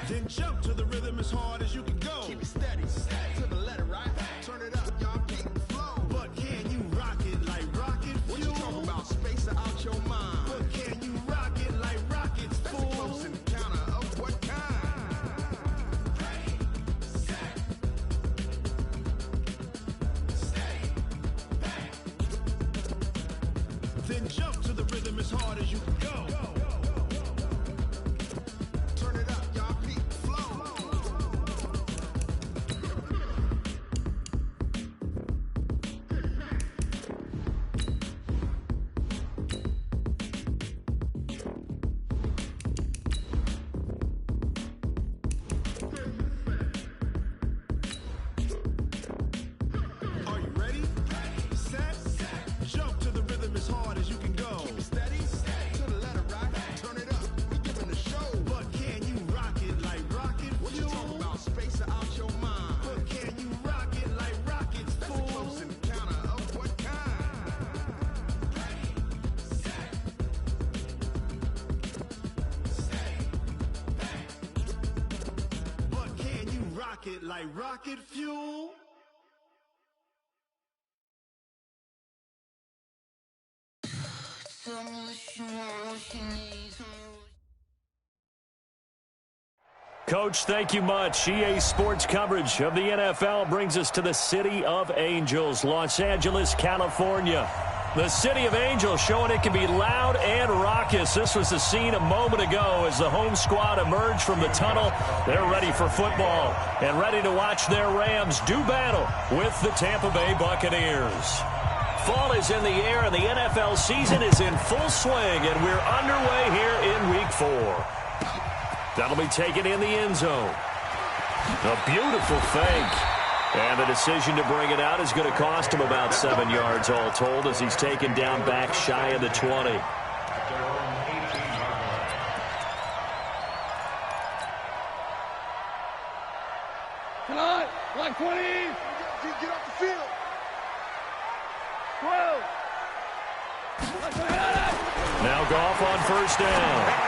Then jump to the rhythm as hard as you can go. Keep it steady, to the letter, right? Turn it up, y'all, keep it flow. But can you rock it like rocket fuel? What you talking about? Space out your mind. But can you rock it like rockets, fool? That's a close encounter of what kind? Then jump to the rhythm as hard as you can go. Turn it up, y'all, keep it flow. Are you ready? Set. Jump to the rhythm as hard as you can go. Keep it steady, to the letter, right? Turn it up, we giving the show. But can you rock it like rocket What you fuel? talking about? Space out your mind. But can you rock it like rockets, That's a fool? close encounter of what kind? But can you rock it like rocket fuel? Coach, thank you much. EA Sports coverage of the NFL brings us to the City of Angels, Los Angeles, California. The City of Angels showing it can be loud and raucous. This was the scene a moment ago as the home squad emerged from the tunnel. They're ready for football and ready to watch their Rams do battle with the Tampa Bay Buccaneers. Fall is in the air and the NFL season is in full swing, and we're underway here in Week 4. That'll be taken in the end zone. A beautiful fake. And the decision to bring it out is going to cost him about 7 yards all told as he's taken down back shy of the 20. Come on, line 20. Get off the field. 12. Now Goff on first down.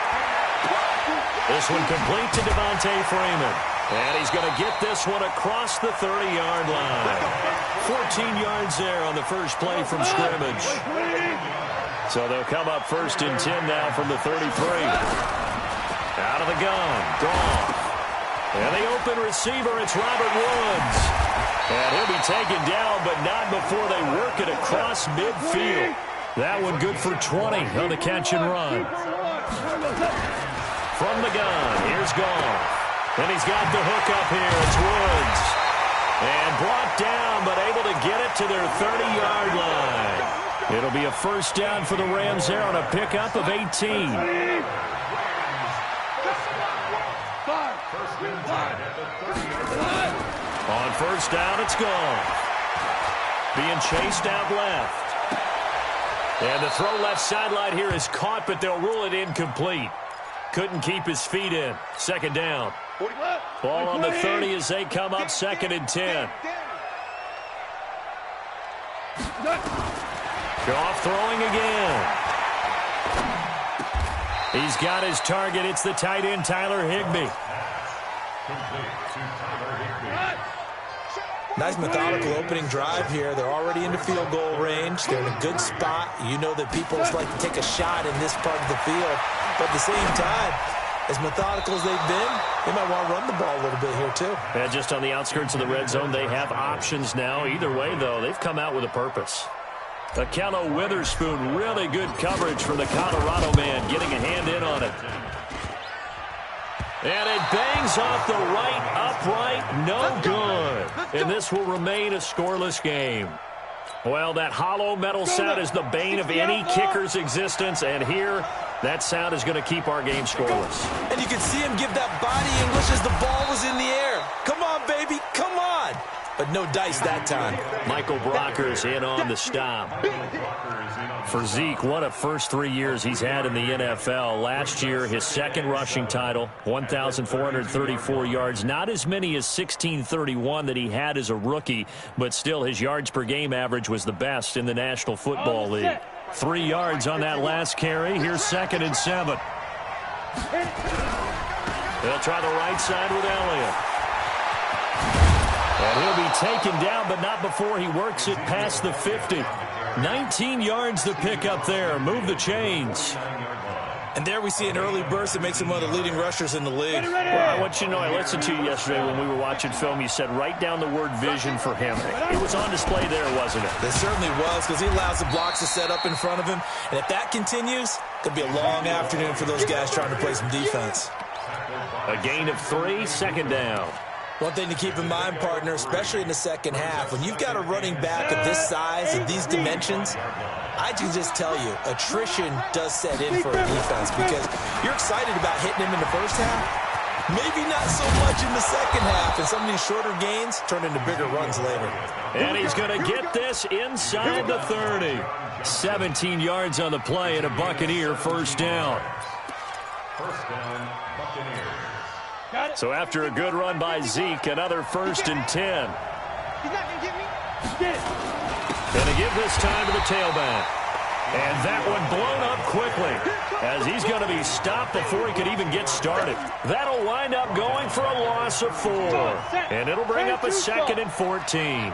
This one complete to Devontae Freeman. And he's going to get this one across the 30-yard line. 14 yards there on the first play from scrimmage. So they'll come up first and 10 now from the 33. Out of the gun, Goff. And the open receiver, it's Robert Woods. And he'll be taken down, but not before they work it across midfield. That one good for 20 on the catch and run. From the gun, here's Goff. And he's got the hook up here. It's Woods. And brought down, but able to get it to their 30-yard line. It'll be a first down for the Rams there on a pickup of 18. On first down, it's Goff. Being chased out left. And the throw left sideline here is caught, but they'll rule it incomplete. Couldn't keep his feet in. Second down. Ball on the 30 as they come up second and 10. Goff throwing again. He's got his target. It's the tight end, Tyler Higbee. Nice methodical opening drive here. They're already into field goal range. They're in a good spot. You know that people just like to take a shot in this part of the field. But at the same time, as methodical as they've been, they might want to run the ball a little bit here too. And just on the outskirts of the red zone, they have options now. Either way, though, they've come out with a purpose. Akello Witherspoon, really good coverage from the Colorado man, getting a hand in on it. And it bangs off the right upright, no good. And this will remain a scoreless game. Well, that hollow metal sound is the bane of any kicker's existence, and here, that sound is going to keep our game scoreless. And you can see him give that body English as the ball was in the air. Come on, baby, come on. But no dice that time. Michael Brockers in on the stop. For Zeke, what a first 3 years he's had in the NFL. Last year, his second rushing title, 1,434 yards. Not as many as 1,631 that he had as a rookie, but still his yards per game average was the best in the National Football League. 3 yards on that last carry. Here's second and 7. They'll try the right side with Elliott. And he'll be taken down, but not before he works it past the 50. 19 yards to pick up there. Move the chains. And there we see an early burst that makes him one of the leading rushers in the league. Well, I want you to know, I listened to you yesterday when we were watching film. You said write down the word vision for him. It was on display there, wasn't it? It certainly was, because he allows the blocks to set up in front of him. And if that continues, it could be a long afternoon for those guys trying to play some defense. A gain of 3, second down. One thing to keep in mind, partner, especially in the second half, when you've got a running back of this size and these dimensions, I can just tell you, attrition does set in for a defense, because you're excited about hitting him in the first half, maybe not so much in the second half, and some of these shorter gains turn into bigger runs later. And he's going to get this inside the 30. 17 yards on the play and a Buccaneer first down. First down, Buccaneers. So after a good run by Zeke, another 1st and 10. He's not going to get me. Get it. Going to give this time to the tailback. And that one blown up quickly as he's going to be stopped before he could even get started. That'll wind up going for a loss of 4. And it'll bring up a 2nd and 14.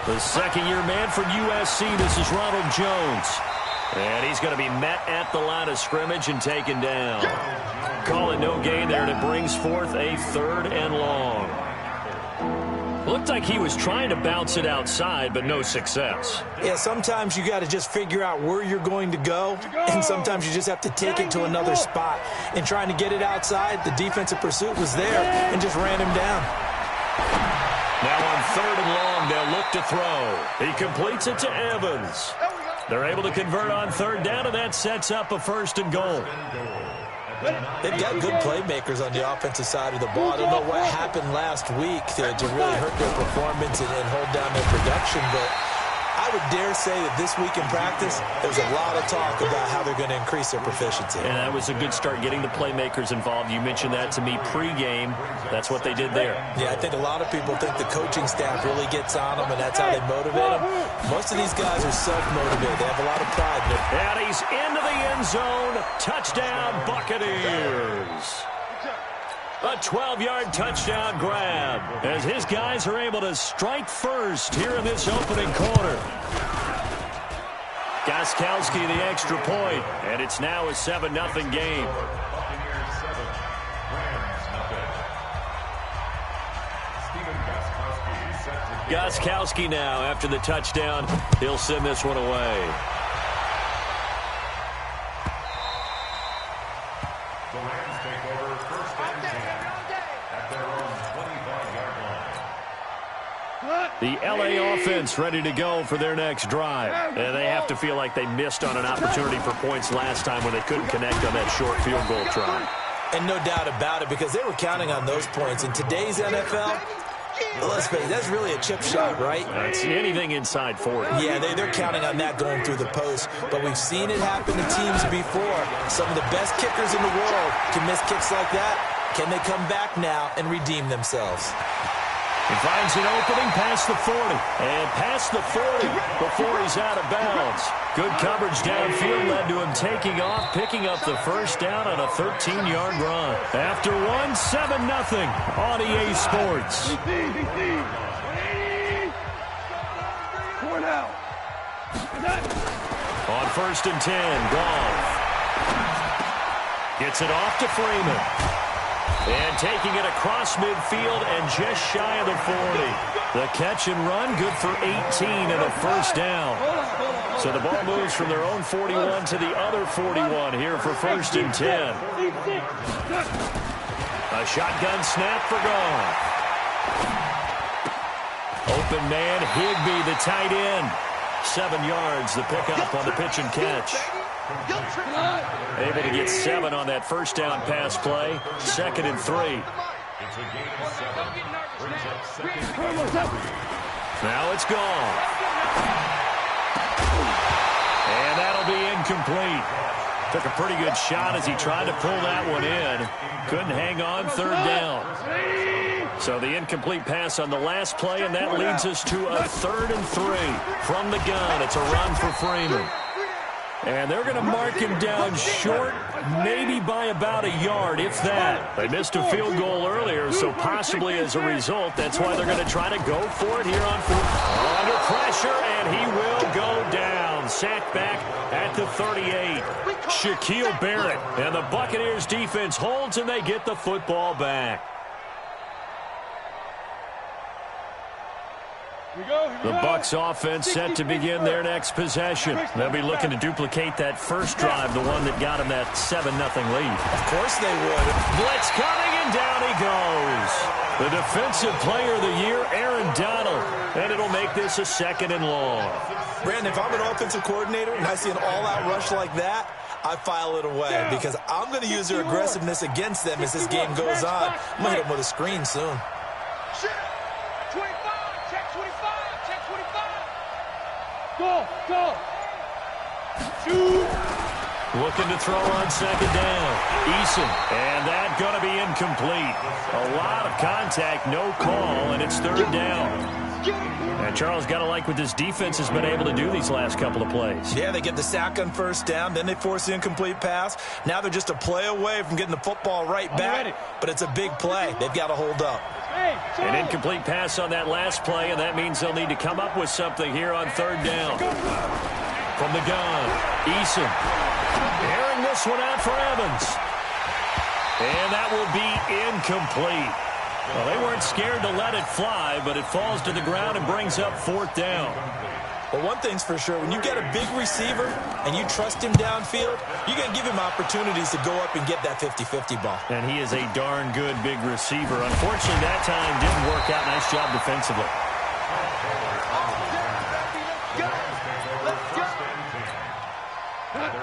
The second-year man for USC, this is Ronald Jones. And he's going to be met at the line of scrimmage and taken down. Call it no gain there, and it brings forth a 3rd and long. Looked like he was trying to bounce it outside, but no success. Yeah, sometimes you got to just figure out where you're going to go, and sometimes you just have to take it to another spot. And trying to get it outside, the defensive pursuit was there and just ran him down. Now on 3rd and long, they'll look to throw. He completes it to Evans. They're able to convert on 3rd down, and that sets up a 1st and goal. They've got good playmakers on the offensive side of the ball. I don't know what happened last week to really hurt their performance and hold down their production, but I would dare say that this week in practice, there's a lot of talk about how they're going to increase their proficiency. And that was a good start, getting the playmakers involved. You mentioned that to me pregame. That's what they did there. Yeah, I think a lot of people think the coaching staff really gets on them, and that's how they motivate them. Most of these guys are self-motivated. They have a lot of pride in it. And he's into the end zone. Touchdown, Buccaneers. A 12-yard touchdown grab as his guys are able to strike first here in this opening quarter. Gostkowski the extra point, and it's now a 7-0 game. Gostkowski now after the touchdown. He'll send this one away. The LA offense ready to go for their next drive. And they have to feel like they missed on an opportunity for points last time when they couldn't connect on that short field goal try. And no doubt about it, because they were counting on those points. In today's NFL, let's face it, that's really a chip shot, right? That's anything inside 40. Yeah, they're counting on that going through the post. But we've seen it happen to teams before. Some of the best kickers in the world can miss kicks like that. Can they come back now and redeem themselves? He finds an opening past the 40. And past the 40 before he's out of bounds. Good coverage downfield led to him taking off, picking up the first down on a 13-yard run. After one, 7-0 on EA Sports. On 1st and 10, Goff gets it off to Freeman. And taking it across midfield and just shy of the 40. The catch and run, good for 18 and a first down. So the ball moves from their own 41 to the other 41 here for 1st and 10. A shotgun snap for Goff. Open man, Higbee, the tight end. 7 yards, the pickup on the pitch and catch. Able to get 7 on that first down pass play. 2nd and 3. Now it's gone. And that'll be incomplete. Took a pretty good shot as he tried to pull that one in. Couldn't hang on, 3rd down. So the incomplete pass on the last play, and that leads us to a 3rd and 3. From the gun, it's a run for Freeman. And they're going to mark him down short, maybe by about a yard, if that. They missed a field goal earlier, so possibly as a result, that's why they're going to try to go for it here on fourth. Under pressure, and he will go down. Sacked back at the 38. Shaquille Barrett. And the Buccaneers defense holds, and they get the football back. The Bucs offense set to begin their next possession. They'll be looking to duplicate that first drive, the one that got them that 7-0 lead. Of course they would. Blitz coming, and down he goes. The defensive player of the year, Aaron Donald. And it'll make this a 2nd and long. Brandon, if I'm an offensive coordinator and I see an all-out rush like that, I file it away because I'm going to use their aggressiveness against them as this game goes on. I'm going to hit them with a screen soon. Go. Shoot. Looking to throw on 2nd down. Eason, and that going to be incomplete. A lot of contact, no call, and it's 3rd down. And Charles, got to like what this defense has been able to do these last couple of plays. Yeah, they get the sack on 1st down, then they force the incomplete pass. Now they're just a play away from getting the football right back, but it's a big play. They've got to hold up. An incomplete pass on that last play, and that means they'll need to come up with something here on 3rd down. From the gun, Eason. Airing this one out for Evans. And that will be incomplete. Well, they weren't scared to let it fly, but it falls to the ground and brings up 4th down. Well, one thing's for sure, when you get a big receiver and you trust him downfield, you're going to give him opportunities to go up and get that 50-50 ball. And he is a darn good big receiver. Unfortunately, that time didn't work out. Nice job defensively.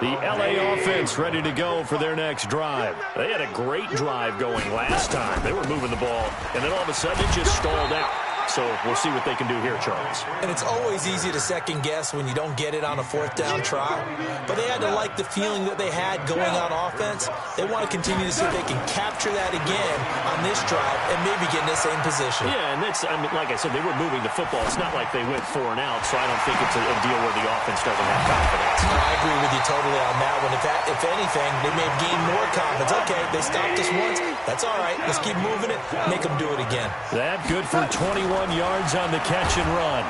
The L.A. offense ready to go for their next drive. They had a great drive going last time. They were moving the ball, and then all of a sudden it just stalled out. So we'll see what they can do here, Charles. And it's always easy to second-guess when you don't get it on a 4th down try. But they had to like the feeling that they had going on offense. They want to continue to see if they can capture that again on this drive and maybe get in the same position. Yeah, and that's, I mean, like I said, they were moving the football. It's not like they went 4 and out, so I don't think it's a deal where the offense doesn't have confidence. No, I agree with you totally on that one. If anything, they may have gained more confidence. Okay, they stopped us once. That's all right. Let's keep moving it. Make them do it again. That good for 21 yards on the catch and run.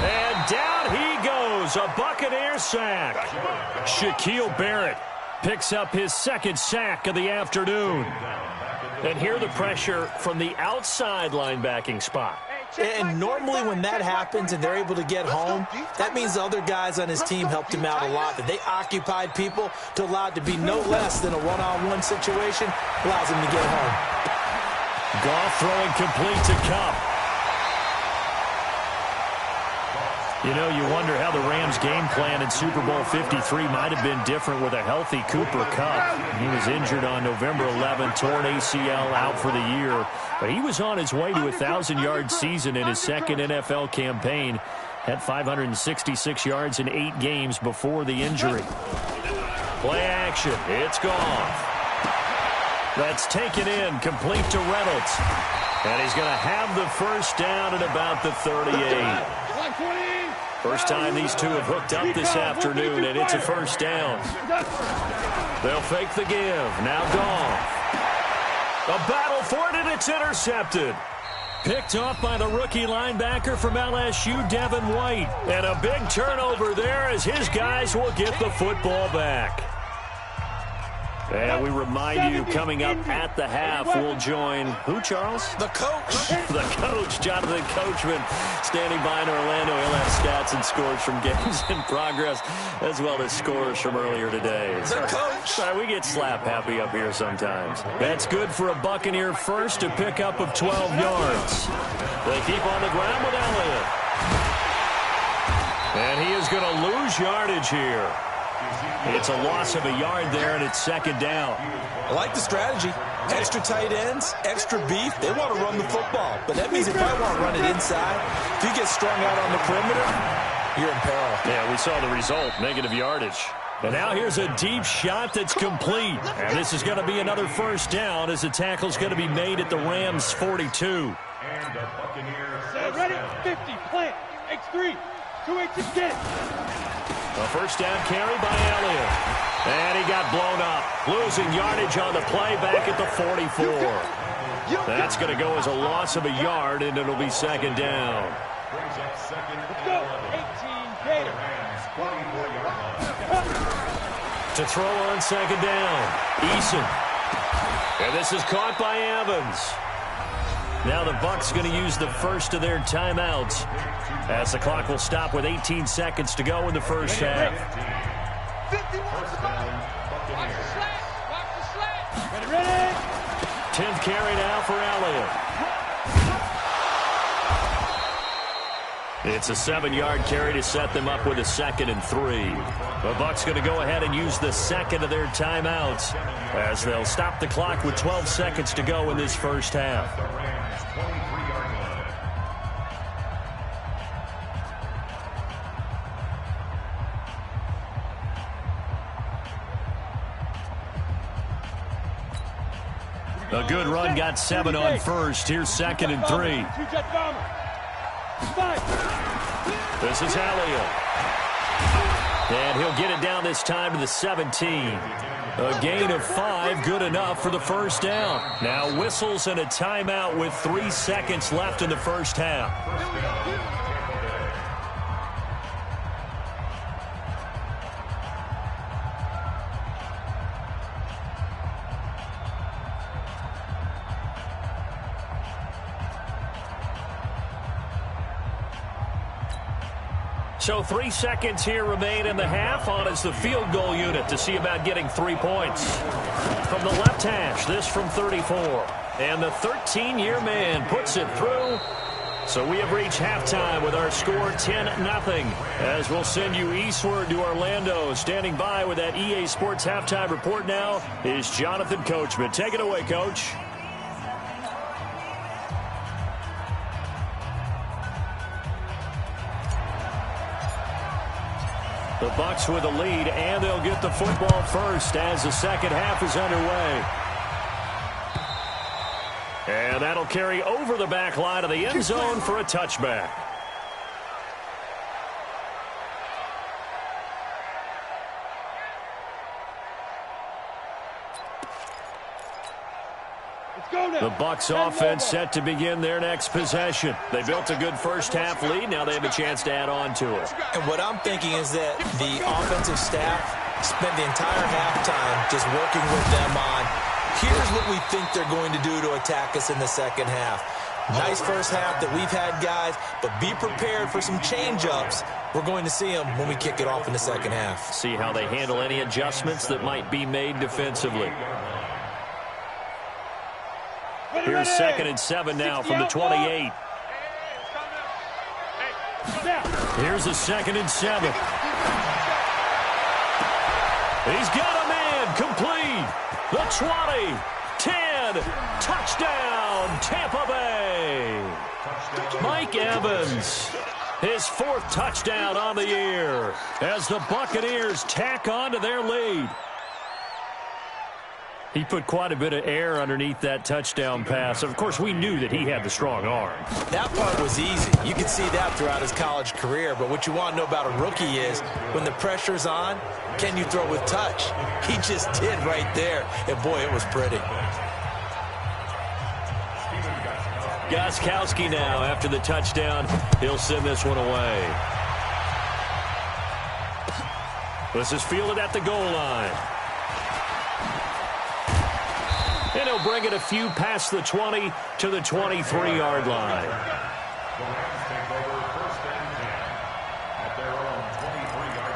And down he goes. A Buccaneer sack. Shaquille Barrett picks up his 2nd sack of the afternoon. And here the pressure from the outside linebacking spot. And normally when that happens and they're able to get home, that means the other guys on his team helped him out a lot. That they occupied people to allow it to be no less than a one-on-one situation, allows him to get home. Goff throwing complete to Kupp. You know, you wonder how the Rams' game plan in Super Bowl 53 might have been different with a healthy Cooper Kupp. He was injured on November 11th, torn ACL, out for the year. But he was on his way to a 1,000-yard season in his 2nd NFL campaign. Had 566 yards in 8 games before the injury. Play action. It's gone. That's taken in, complete to Reynolds. And he's going to have the 1st down at about the 38. First time these two have hooked up this afternoon, and it's a 1st down. They'll fake the give. Now Goff. A battle for it, and it's intercepted. Picked off by the rookie linebacker from LSU, Devin White. And a big turnover there as his guys will get the football back. And we remind you, coming up at the half, we'll join who, Charles? The coach. The coach, Jonathan Coachman, standing by in Orlando. He'll have stats and scores from games in progress, as well as scores from earlier today. The coach. Sorry, we get slap happy up here sometimes. That's good for a Buccaneer first to pick up of 12 yards. They keep on the ground with Elliott. And he is going to lose yardage here. It's a loss of a yard there, and it's 2nd down. I like the strategy. Extra tight ends, extra beef. They want to run the football. But that means if I want to run it inside, if you get strung out on the perimeter, you're in peril. Yeah, we saw the result, negative yardage. And now here's a deep shot that's complete. And this is going to be another 1st down as the tackle's going to be made at the Rams' 42. And the Buccaneers. Set ready, 50, plant, X3, 2 8 get it. A first down carry by Elliott. And he got blown up. Losing yardage on the play back at the 44. That's going to go as a loss of a yard, and it'll be second down. Let's go. 18 Gator. To throw on second down. Eason. And this is caught by Evans. Now the Bucs going to use the first of their timeouts as the clock will stop with 18 seconds to go in the first half. 50 watch the slant. Watch the slant. Ready. 10th carry now for Elliott. It's a 7-yard carry to set them up with a 2nd and 3. The Bucs going to go ahead and use the second of their timeouts as they'll stop the clock with 12 seconds to go in this first half. A good run got 7 on first. Here's 2nd and 3. This is Elliott. And he'll get it down this time to the 17. A gain of 5, good enough for the first down. Now whistles and a timeout with 3 seconds left in the first half. So 3 seconds here remain in the half. On is the field goal unit to see about getting 3 points. From the left hash, this from 34. And the 13-year man puts it through. So we have reached halftime with our score 10-0. As we'll send you eastward to Orlando. Standing by with that EA Sports halftime report now is Jonathan Coachman. Take it away, Coach. The Bucs with a lead, and they'll get the football first as the second half is underway. And that'll carry over the back line of the end zone for a touchback. The Bucs offense set to begin their next possession. They built a good first half lead. Now they have a chance to add on to it. And what I'm thinking is that the offensive staff spent the entire halftime just working with them on, here's what we think they're going to do to attack us in the second half. Nice first half that we've had, guys, but be prepared for some change-ups. We're going to see them when we kick it off in the second half. See how they handle any adjustments that might be made defensively. Here's 2nd and 7 now from the 28. Here's a 2nd and 7. He's got a man complete. The 20, 10, touchdown, Tampa Bay. Mike Evans, his 4th touchdown on the year as the Buccaneers tack on to their lead. He put quite a bit of air underneath that touchdown pass. Of course, we knew that he had the strong arm. That part was easy. You could see that throughout his college career. But what you want to know about a rookie is when the pressure's on, can you throw with touch? He just did right there. And, boy, it was pretty. Gostkowski now after the touchdown. He'll send this one away. This is fielded at the goal line. And he'll bring it a few past the 20 to the 23-yard line. The Rams take over 1st and 10 at their own 23-yard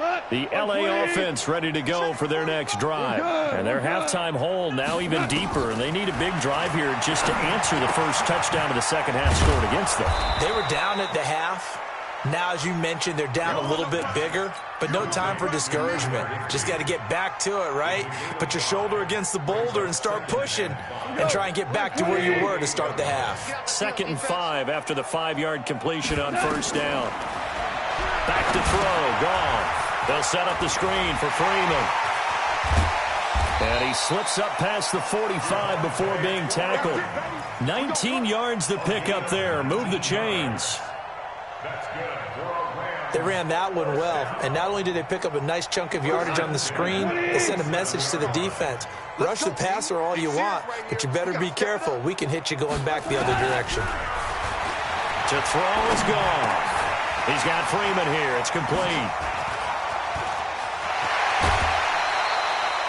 line. The LA offense ready to go for their next drive. And their halftime hole now even deeper. And they need a big drive here just to answer the first touchdown of the second half scored against them. They were down at the half. Now, as you mentioned, they're down a little bit bigger, but no time for discouragement. Just got to get back to it, right? Put your shoulder against the boulder and start pushing and try and get back to where you were to start the half. 2nd and 5 after the 5-yard completion on first down. Back to throw. Gone. They'll set up the screen for Freeman. And he slips up past the 45 before being tackled. 19 yards to pick up there. Move the chains. They ran that one well, and not only did they pick up a nice chunk of yardage on the screen, they sent a message to the defense. Rush the passer all you want, but you better be careful. We can hit you going back the other direction. To throw is gone. He's got Freeman here. It's complete.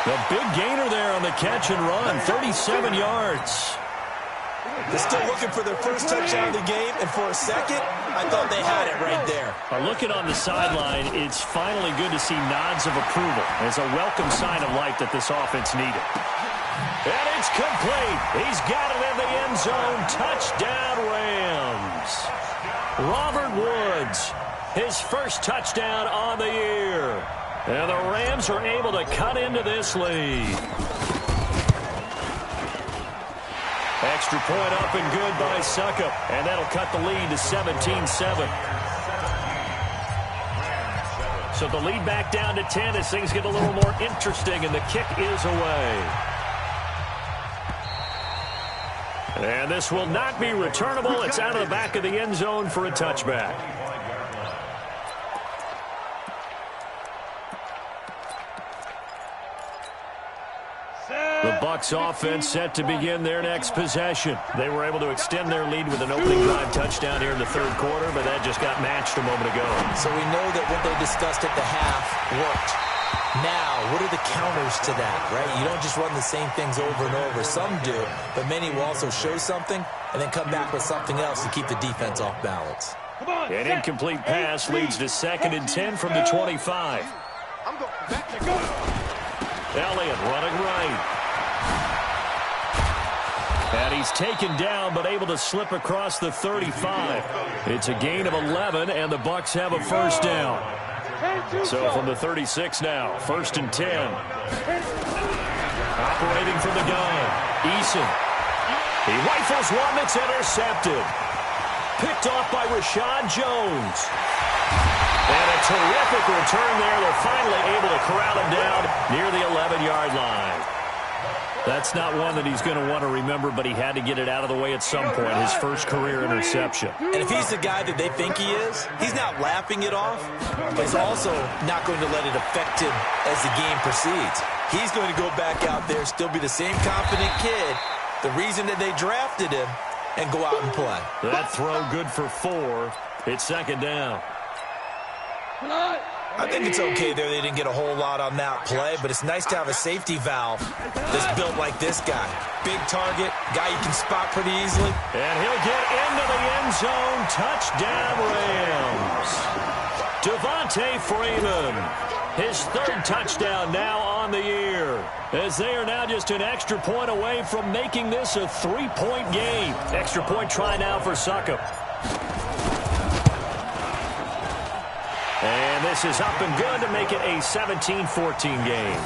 The big gainer there on the catch and run, 37 yards. They're still looking for their first touchdown of the game, and for a second, I thought they had it right there. Looking on the sideline, it's finally good to see nods of approval. It's a welcome sign of life that this offense needed. And it's complete. He's got it in the end zone. Touchdown, Rams. Robert Woods, his first touchdown on the year. And the Rams are able to cut into this lead. Extra point up and good by Suckup. And that'll cut the lead to 17-7. So the lead back down to 10 as things get a little more interesting, and the kick is away. And this will not be returnable. It's out of the back of the end zone for a touchback. The Bucs offense set to begin their next possession. They were able to extend their lead with an opening drive touchdown here in the third quarter, but that just got matched a moment ago. So we know that what they discussed at the half worked. Now, what are the counters to that, right? You don't just run the same things over and over. Some do, but many will also show something and then come back with something else to keep the defense off balance. An incomplete pass leads to 2nd and 10 from the 25. Elliott running right. And he's taken down, but able to slip across the 35. It's a gain of 11, and the Bucs have a first down. So from the 36 now, 1st and 10. Operating from the gun, Eason. He rifles one that's intercepted. Picked off by Rashad Jones. And a terrific return there. They're finally able to corral him down near the 11-yard line. That's not one that he's going to want to remember, but he had to get it out of the way at some point, his first career interception. And if he's the guy that they think he is, he's not laughing it off, but he's also not going to let it affect him as the game proceeds. He's going to go back out there, still be the same confident kid, the reason that they drafted him, and go out and play. That throw good for 4. It's 2nd down. I think it's okay there. They didn't get a whole lot on that play, but it's nice to have a safety valve that's built like this guy. Big target, guy you can spot pretty easily. And he'll get into the end zone. Touchdown, Rams. Devontae Freeman, his 3rd touchdown now on the year, as they are now just an extra point away from making this a 3-point game. Extra point try now for Suckup. And this is up and good to make it a 17-14 game.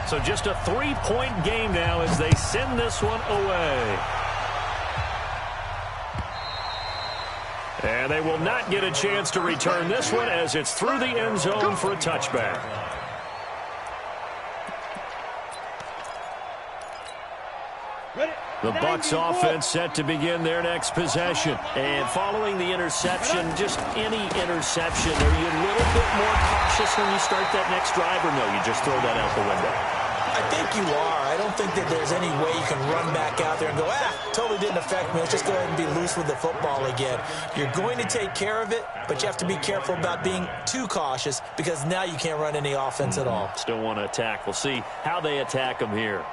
So just a 3-point game now as they send this one away. And they will not get a chance to return this one as it's through the end zone for a touchback. The Bucs offense set to begin their next possession. And following the interception, just any interception, are you a little bit more cautious when you start that next drive, or no, you just throw that out the window? I think you are. I don't think that there's any way you can run back out there and go, totally didn't affect me. Let's just go ahead and be loose with the football again. You're going to take care of it, but you have to be careful about being too cautious because now you can't run any offense at all. Still want to attack. We'll see how they attack them here.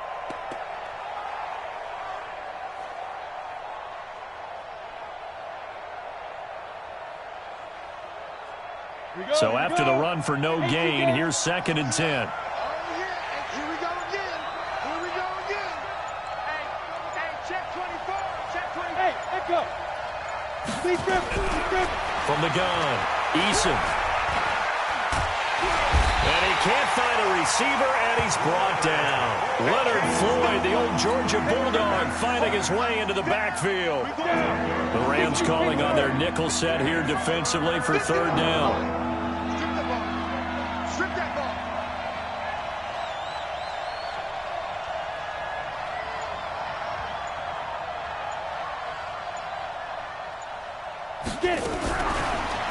So after the run for no gain, here's 2nd and 10. Here we go again. Hey, check 24. Check 24. From the gun, Eason. And he can't find a receiver, and he's brought down. Leonard Floyd, the old Georgia Bulldog, finding his way into the backfield. The Rams calling on their nickel set here defensively for third down. Strip that ball.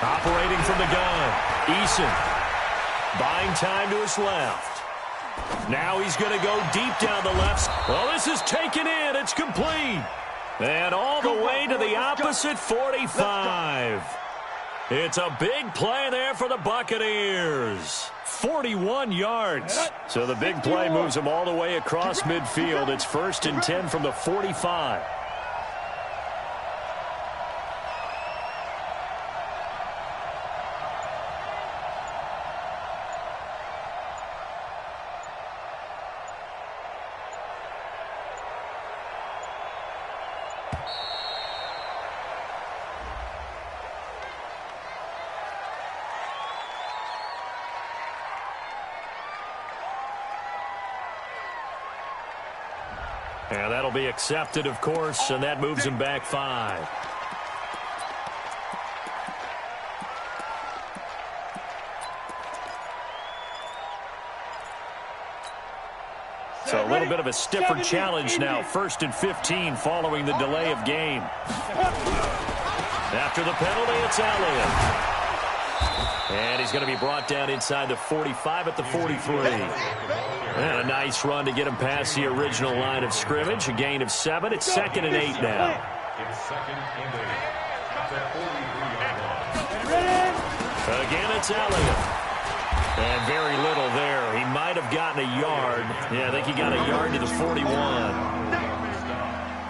Operating from the gun, Eason. Buying time to his left. Now he's going to go deep down the left. Well, this is taken in. It's complete. And all the way to the opposite 45. It's a big play there for the Buccaneers. 41 yards. So the big play moves them all the way across midfield. It's 1st and 10 from the 45. And that'll be accepted, of course, and that moves him back 5. So a little bit of a stiffer challenge now. 1st and 15 following the delay of game. After the penalty, it's Elliott. And he's going to be brought down inside the 45 at the 43. And a nice run to get him past the original line of scrimmage. A gain of 7. It's 2nd and 8 now. It's 2nd and 8. At the 43-yard line. Again, it's Elliott. And very little there. He might have gotten a yard. Yeah, I think he got a yard to the 41.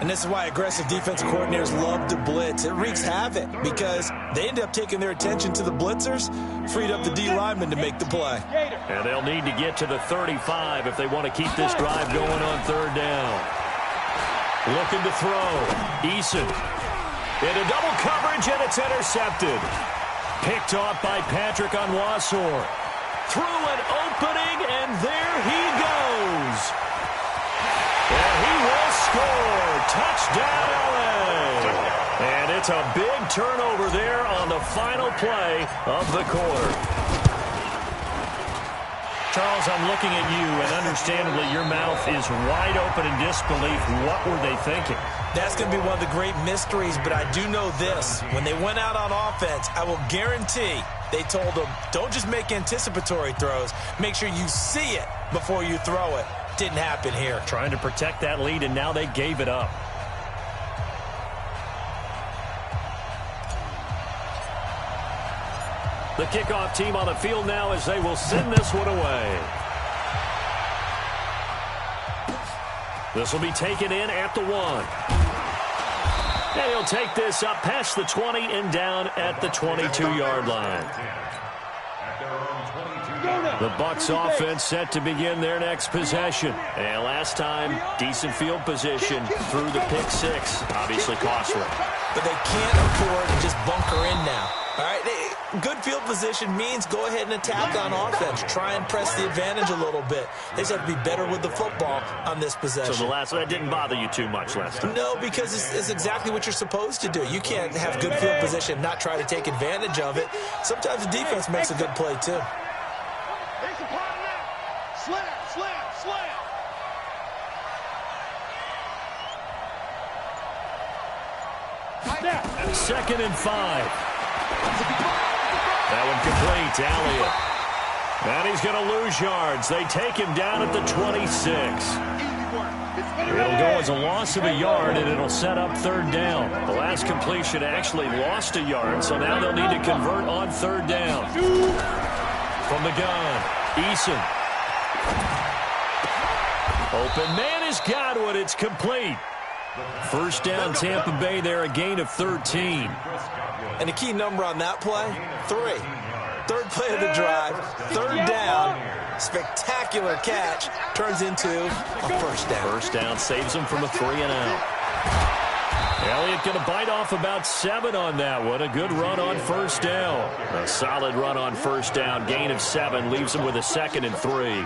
And this is why aggressive defensive coordinators love to blitz. It wreaks havoc because they end up taking their attention to the blitzers, freed up the D lineman to make the play. And they'll need to get to the 35 if they want to keep this drive going on 3rd down. Looking to throw. Eason. Into double coverage, and it's intercepted. Picked off by Patrick Onwuasor. Through an opening, and there he goes. And he will score. Touchdown, LA. And it's a big turnover there on the final play of the quarter. Charles, I'm looking at you, and understandably, your mouth is wide open in disbelief. What were they thinking? That's going to be one of the great mysteries, but I do know this. When they went out on offense, I will guarantee they told them, don't just make anticipatory throws. Make sure you see it before you throw it. Didn't happen here. Trying to protect that lead, and now they gave it up. The kickoff team on the field now as they will send this one away. This will be taken in at the 1. And he'll take this up past the 20 and down at the 22-yard line. The Bucs offense set to begin their next possession. And last time, decent field position through the pick 6. Obviously costly. But they can't afford to just bunker in now. All right, good field position means go ahead and attack on offense. Try and press the advantage a little bit. They just have to be better with the football on this possession. So the last one didn't bother you too much last time? No, because it's exactly what you're supposed to do. You can't have good field position, not try to take advantage of it. Sometimes the defense makes a good play, too. Slam, slam, slam. 2nd and 5. That one complete to Elliott. And he's going to lose yards. They take him down at the 26. It'll go as a loss of a yard, and it'll set up 3rd down. The last completion actually lost a yard, so now they'll need to convert on 3rd down. From the gun, Eason. Open man is Godwin. It's complete. 1st down, Tampa Bay there, a gain of 13. And the key number on that play, 3. 3rd play of the drive, 3rd down, spectacular catch, turns into a 1st down. 1st down saves them from a 3 and out. Elliott going to bite off about 7 on that one. A good run on first down. A solid run on first down. Gain of 7 leaves him with a 2nd and 3.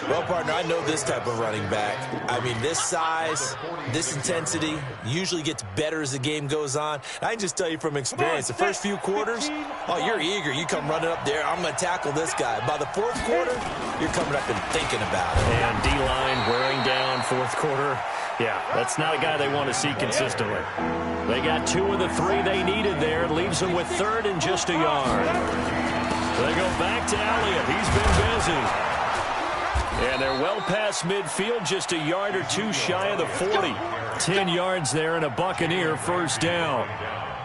Well, partner, I know this type of running back. I mean, this size, this intensity usually gets better as the game goes on. I can just tell you from experience, the first few quarters, oh, you're eager. You come running up there, I'm going to tackle this guy. By the 4th quarter, you're coming up and thinking about it. And D-line wearing down 4th quarter. Yeah, that's not a guy they want to see consistently. They got 2 of the 3 they needed there. Leaves them with 3rd and just a yard. They go back to Elliott. He's been busy. And they're well past midfield, just a yard or 2 shy of the 40. 10 yards there and a Buccaneer first down.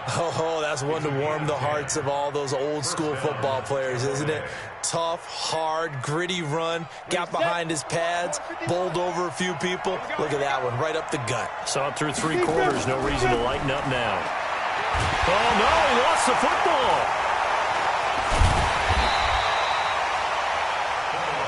Oh, that's one to warm the hearts of all those old-school football players, isn't it? Tough, hard, gritty run, got behind his pads, bowled over a few people. Look at that one, right up the gut. Saw it through 3 quarters, no reason to lighten up now. Oh, no, he lost the football.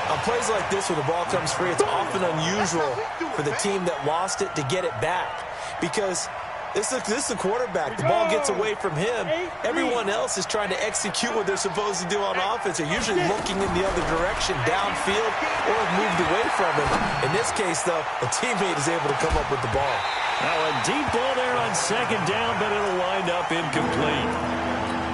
On plays like this, when the ball comes free, it's often unusual for the team that lost it to get it back. Because this is the quarterback. The ball gets away from him. Everyone else is trying to execute what they're supposed to do on offense. They're usually looking in the other direction, downfield, or have moved away from him. In this case, though, a teammate is able to come up with the ball. Now a deep ball there on 2nd down, but it'll wind up incomplete.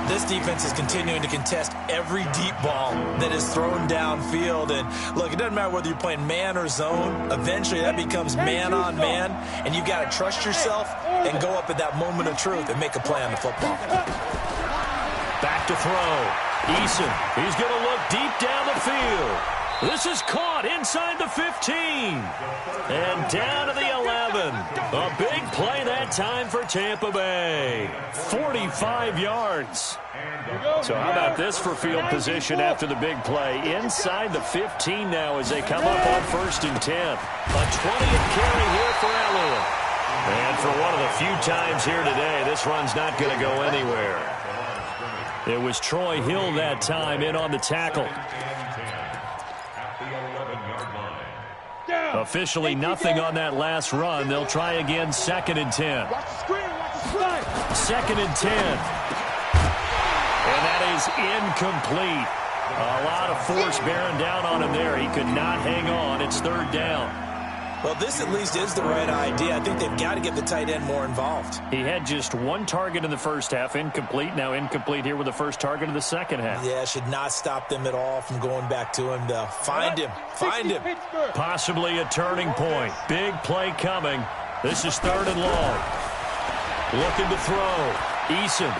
This defense is continuing to contest every deep ball that is thrown downfield. And, look, it doesn't matter whether you're playing man or zone. Eventually, that becomes man-on-man, and you've got to trust yourself and go up at that moment of truth and make a play on the football. Back to throw. Eason, he's going to look deep down the field. This is caught inside the 15. And down to the 11. A big play that time for Tampa Bay. 45 yards. So how about this for field position after the big play? Inside the 15 now as they come up on 1st and 10. A 20th carry here for Elliott. And for one of the few times here today, this run's not going to go anywhere. It was Troy Hill that time in on the tackle. Officially nothing on that last run. They'll try again 2nd and 10. 2nd and 10. And that is incomplete. A lot of force bearing down on him there. He could not hang on. It's 3rd down. Well, this at least is the right idea. I think they've got to get the tight end more involved. He had just 1 target in the first half. Incomplete. Now incomplete here with the first target of the second half. Yeah, should not stop them at all from going back to him, though. Find him. Find him. Possibly a turning point. Big play coming. This is 3rd and long. Looking to throw. Eason.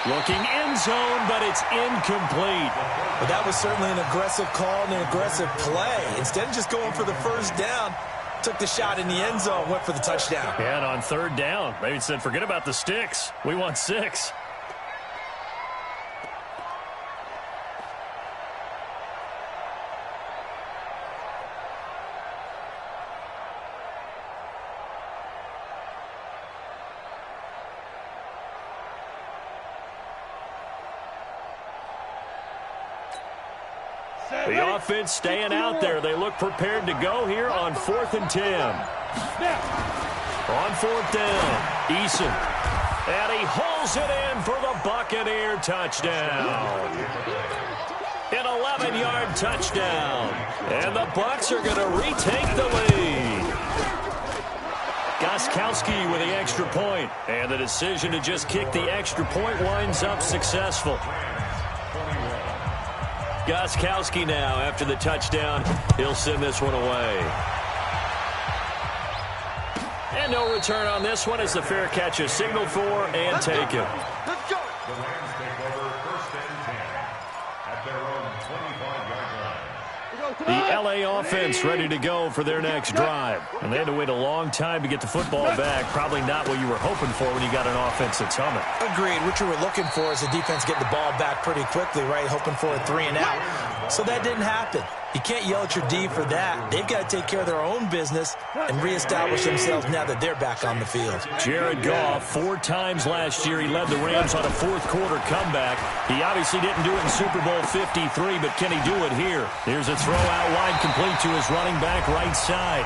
Looking end zone, but it's incomplete. But that was certainly an aggressive call and an aggressive play. Instead of just going for the first down, took the shot in the end zone, went for the touchdown. And on 3rd down, maybe said, forget about the sticks. We want 6. The offense staying out there. They look prepared to go here on 4th and 10. On 4th down, Eason. And he hauls it in for the Buccaneer touchdown. An 11-yard touchdown. And the Bucs are going to retake the lead. Gostkowski with the extra point. And the decision to just kick the extra point winds up successful. Gostkowski now, after the touchdown, he'll send this one away. And no return on this one as the fair catch is signaled for and taken. Let's go. The Rams take over 1st and 10 at their own 25-yard line. The L.A. offense ready to go for their next drive. And they had to wait a long time to get the football back. Probably not what you were hoping for when you got an offense that's humming. Agreed. What you were looking for is the defense getting the ball back pretty quickly, right? Hoping for a 3 and out. So that didn't happen. You can't yell at your D for that. They've got to take care of their own business and reestablish themselves now that they're back on the field. Jared Goff, 4 times last year, he led the Rams on a 4th quarter comeback. He obviously didn't do it in Super Bowl 53, but can he do it here? Here's a throw out wide complete to his running back right side.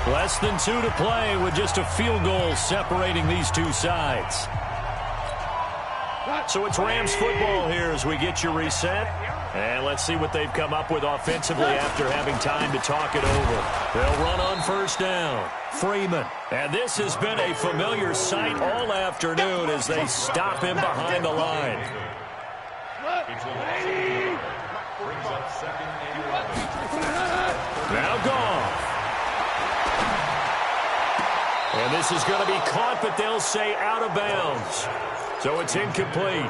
Less than 2 to play with just a field goal separating these two sides. So it's Rams football here as we get you reset. And let's see what they've come up with offensively after having time to talk it over. They'll run on first down. Freeman. And this has been a familiar sight all afternoon as they stop him behind the line. Now Goff. And this is going to be caught, but they'll say out of bounds. So it's incomplete.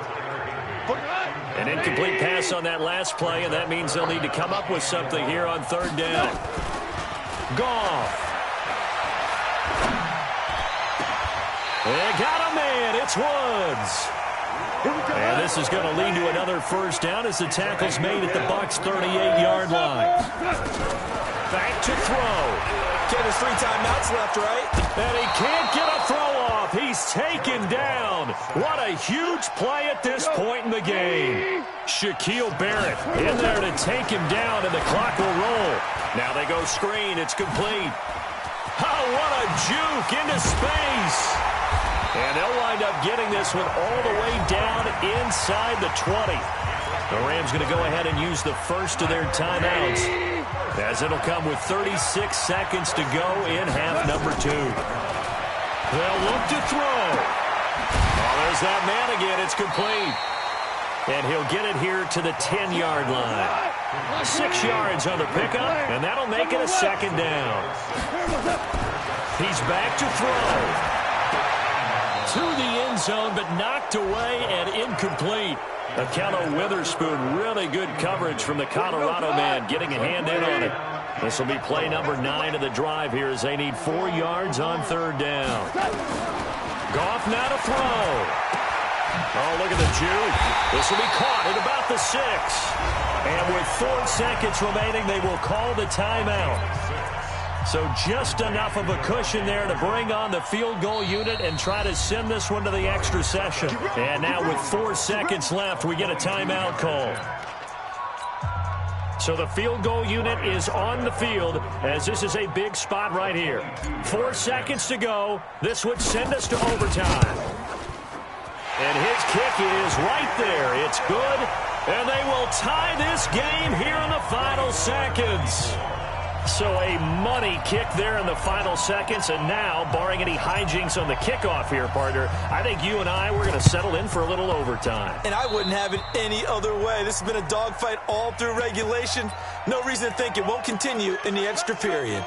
An incomplete pass on that last play, and that means they'll need to come up with something here on third down. Goff. They got a man. It's Woods. And this is going to lead to another first down as the tackle's made at the Bucs' 38-yard line. Back to throw. Okay, there's 3 timeouts left, right? And he can't get a throw off. He's taken down. What a huge play at this point in the game. Shaquille Barrett in there to take him down, and the clock will roll. Now they go screen. It's complete. Oh, what a juke into space. And they'll wind up getting this one all the way down inside the 20. The Rams going to go ahead and use the first of their timeouts, as it'll come with 36 seconds to go in half number 2. They'll look to throw. Oh, there's that man again. It's complete. And he'll get it here to the 10-yard line. 6 yards on the pickup, and that'll make it a second down. He's back to throw. To the end zone, but knocked away and incomplete. Akello Witherspoon, really good coverage from the Colorado man, getting a hand in on it. This will be play number 9 of the drive here as they need 4 yards on third down. Goff now to throw. Oh, look at the juke. This will be caught at about the 6. And with 4 seconds remaining, they will call the timeout. So just enough of a cushion there to bring on the field goal unit and try to send this one to the extra session. And now with 4 seconds left, we get a timeout call. So the field goal unit is on the field as this is a big spot right here. 4 seconds to go. This would send us to overtime. And his kick is right there. It's good. And they will tie this game here in the final seconds. So a money kick there in the final seconds, and now, barring any hijinks on the kickoff here, partner, I think you and I, we're going to settle in for a little overtime. And I wouldn't have it any other way. This has been a dogfight all through regulation. No reason to think it won't continue in the extra period.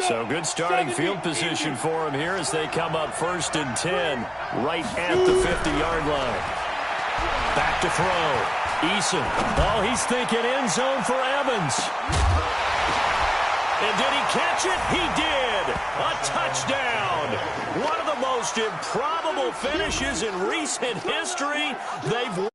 So good starting field position for him here as they come up 1st and 10, right at the 50-yard line. Back to throw. Eason. Oh, he's thinking end zone for Evans. And did he catch it? He did. A touchdown. One of the most improbable finishes in recent history. They've